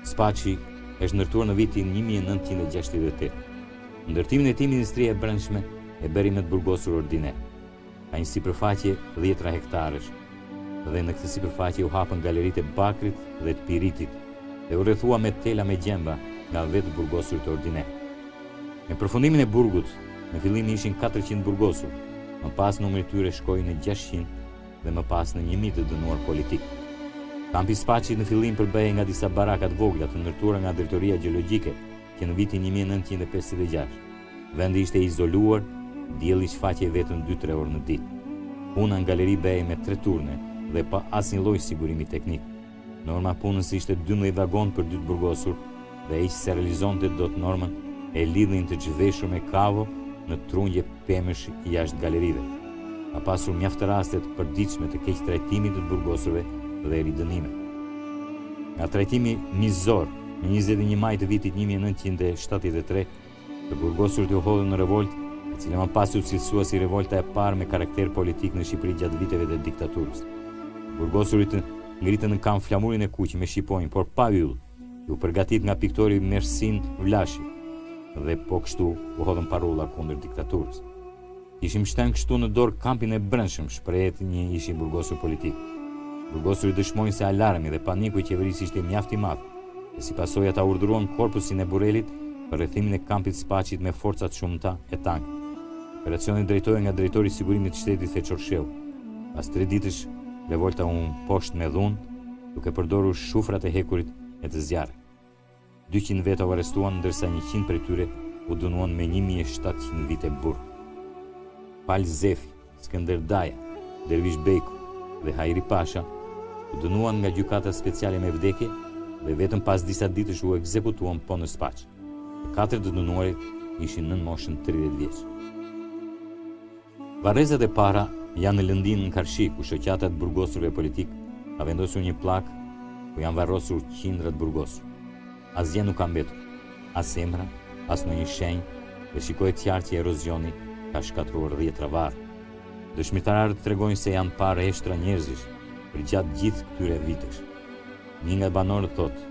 Spaçi është ndërtuar në vitin 1968. Ndërtimin e tij Ministria e Brendshme e bëri me të burgosur ordiner. Ka një sipërfaqe 10 hektarësh dhe në këtë sipërfaqe u hapën galeritë e Bakrit dhe të Piritit dhe u rrethua me tela me gjemba nga vetë burgosurit ordiner. Me përfundimin e burgut, në fillim ishin 400 burgosur, më pas numri i tyre shkoi në 600 dhe më pas në 1000 të dënuar politik. Kampi Spaçit në fillim përbehej nga disa baraka të vogla të ndërtuara nga Drejtoria Gjeologjike, që në vitin 1956. Vendi ishte izoluar, dielli shfaqej vetëm 2-3 orë në ditë. Puna në galeri behej me 3 turne dhe pa asnjë lloj sigurimi teknik. Norma punës ishte 12 vagon për 2 burgosur dhe ai që se realizonte dot normën e lidhin të zhveshur me kavo në trunjë pemësh jashtë galerive. Ka pasur mjaft raste të përditshme të keq trajtimit të burgosurve dhe ridënime. Nga trajtimi mizor në 21 maj të vitit 1973, të burgosurit u hodhën në revoltë, e cila më pas u cilësua si revolta e parë me karakter politik në Shqipëri gjatë viteve të diktaturës. Burgosurit ngritën në kam flamurin e kuq me shqiponjë, por pa yll. U përgatit nga piktori Mersin Vlashi dhe po kështu u hodhën parolla kundër diktaturës. Ishim shtën kështu në dorë kampin e brendshëm, shprehet një ishin burgosur politik. Burgosurit dëshmojnë se alarmi dhe paniku i qeverisë ishte mjaft i madh, dhe si pasojë ata urdhëruan korpusin e Burrelit për rrethimin e kampit Spaçit me forcat shumëta e tank. Operacioni drejtohej nga drejtori i sigurimit të shtetit Feçor Sheu. Pas 3 ditësh, revolta u poshtë me dhunë, duke përdorur shufrat e hekurit e të zjarrit. 200 veta u arrestuan, ndërsa 100 prej tyre u dënuan me 1700 vite burg. Pal Zefi, Skënder Daja, Dervish Beku dhe Hajri Pasha u dënuan nga gjykata speciale me vdekje dhe vetëm pas disa ditësh u ekzekutuan po në Spaç. Të 4 të dënuarit ishin nën moshën 30 vjeç. Varrezat e para janë në lëndinë në Karshi, ku shoqata e burgosurve politik ka vendosur një plak ku janë varrosur qindra të burgosur. Asgjë nuk ka mbetur, as emra, as ndonjë shenjë, dhe shikohet qartë që erozioni ka shkatruar 10 varre. Dëshmitarët tregojnë se janë parë heshtra njerëzish për gjatë gjithë këtyre vitesh. Një nga banorët thotë,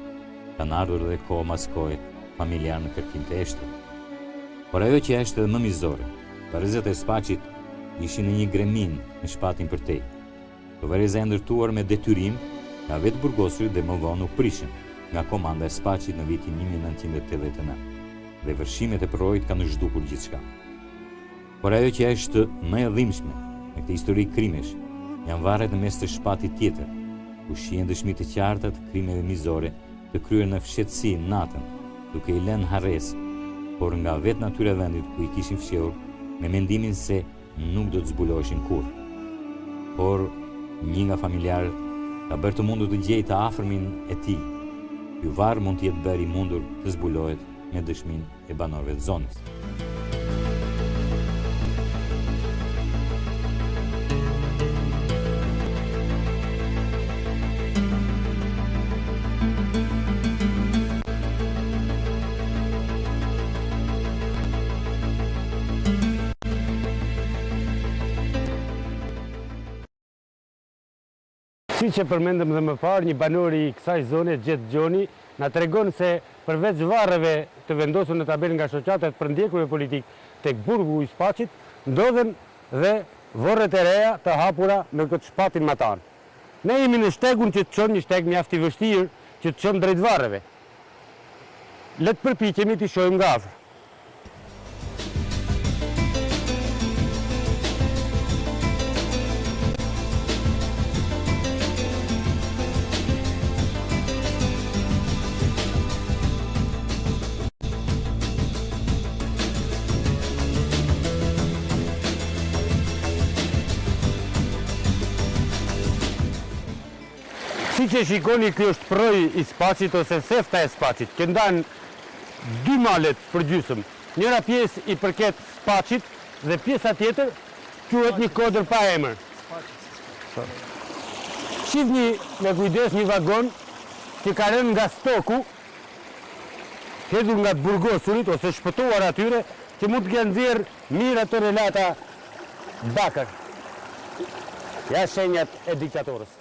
kanë ardhur dhe kohë mas kohe familjar në kërkim të heshtrave. Por ajo që është edhe më mizore, varrezat e Spaçit ishin në një gremin në shpatin për tej. Varreza e ndërtuar me detyrim nga vetë burgosurit dhe më vonë u prishën nga komanda e Spaçit në vitin 1989, dhe vërshimet e përrojit kanë zhdukur gjithçka. Por ajo që është më e dhimbshme në këtë histori krimesh, janë varret në mes të shpatit tjetër, ku shihen dëshmi të qarta të krimeve mizore të kryer në fshehtësi natën, duke i lënë harres, por nga vetë natyra e vendit ku i kishin fshehur, me mendimin se nuk do të zbuloheshin kurrë. Por një nga familjarët ka bërë të mundur të gjejë të afërmin e tij. Ky varr mund të jetë bërë i mundur të zbulohet me dëshminë e banorëve të zonës. Si që përmendëm dhe më parë, një banori i kësaj zone, Gjet Gjoni, na tregon se përveç varreve të vendosur në tabelë nga shoqatat për ndjekurve politik tek burgu i Spaçit, ndodhen dhe vorret e reja të hapura në këtë shpatin matan. Ne jemi në shtegun që të çon një shteg mjaft i vështirë që të çon drejt varreve. Le të përpiqemi t'i shohim nga afër. Si që shikoni, kjo është proj i Spaçit ose sefta e Spaçit, që ndanë 2 malet për gjysëm. Njëra pjesë i përket Spaçit dhe pjesa tjetër quhet një kodër pa emër. Shihni me kujdes një vagon që ka rënë nga stoku, hedhur nga të burgosurit ose shpëtuar atyre, që mund të kenë nxjerrë mirë ato relata bakër. Ja shenjat e diktatorës.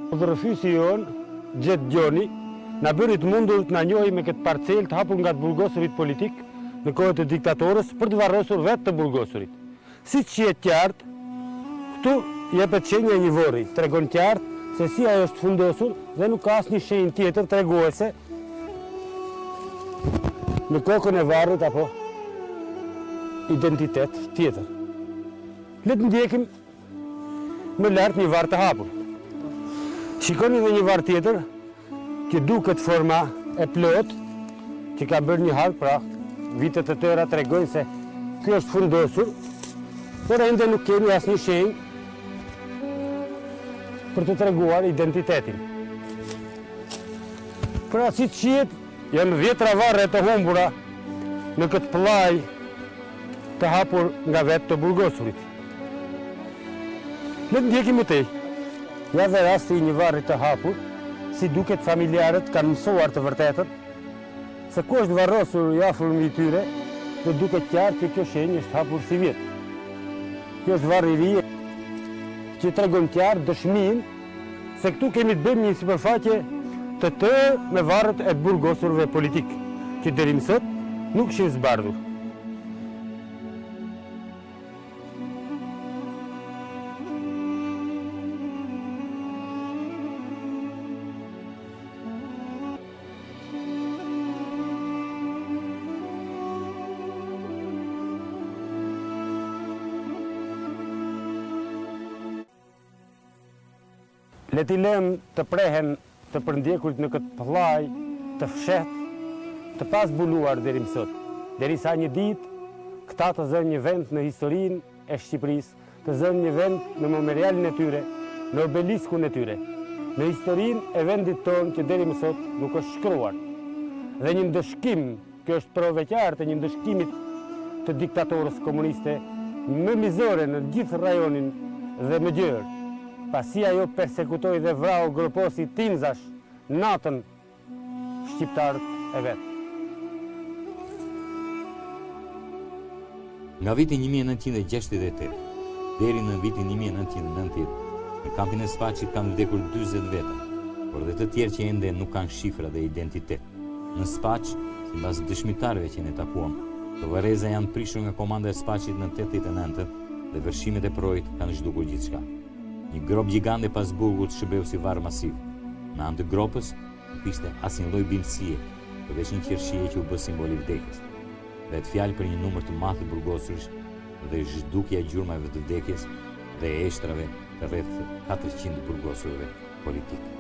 Udhërëfysi jonë, Gjet Gjoni, na bëri të mundur të na njohim me këtë parcel të hapur nga të burgosurit politik në kohët e diktatorës për të varrosur vetë të burgosurit. Si që jetë qartë, këtu jepet shenja e një vorri, tregon qartë se si ajo është fundosur dhe nuk ka asnjë shenjë tjetër treguese në kokën e varrit apo identitet tjetër. Le të ndjekim më lart një varr të hapur. Shikoni dhe një varr tjetër që duket forma e plot, që ka bërë një hark, pra vitet e tëra tregojnë se ky është fundosur, por ende nuk kemi asnjë shenjë për të treguar identitetin. Pra si të qiet, janë 10 varre të humbura në këtë pëllaj të hapur nga vetë të burgosurit. Le të ndjekim më tej. Ja dhe rasti i një varri të hapur, si duket familjarët kanë mësuar të vërtetën, se ku është varrosur i afër mbi tyre, dhe duket qartë që kjo shenjë është hapur si vjetë. Kjo është varri i ri që tregon qartë dëshminë se këtu kemi të bëjmë një sipërfaqe të tërë me varret e burgosurve politik, që deri më sot nuk ishin zbardhur. Le t'i lëm të prehen të përndjekurit në këtë pëllaj të fshet, të pas buluar deri më sot. Derisa një ditë, këta të zënë një vend në historinë e Shqipërisë, të zënë një vend në memorialin e tyre, në obeliskun e tyre, në historinë e vendit tonë që deri më sot nuk është shkruar. Dhe një ndëshkim, kjo është provë e qartë e një ndëshkimit të diktatorës komuniste më mizore në gjithë rajonin dhe më gjërë, pasi ajo persekutoi dhe vrau gruposi Tinzash natën shqiptarët e vetë. Nga viti 1968 deri në vitin 1990, në kampin e Spaqit kanë vdekur 40 veta, por dhe të tjerë që ende nuk kanë shifra dhe identitet. Në Spaq, sipas dëshmitarëve që ne takuam, të varreza janë prishur nga komanda e Spaqit në 89 dhe vërshimet e projit kanë zhdukur gjithçka. Një grop gjigande pas burgut shërbeu si varr masiv. Në anë të gropës nuk ishte asnjë lloj bindësie, përveç një qershie që u bë simbol i vdekjes. Vetë fjalë për një numër të madh të burgosurësh dhe zhdukja e gjurmave të vdekjes dhe e eshtrave të rreth 400 burgosurëve politikë.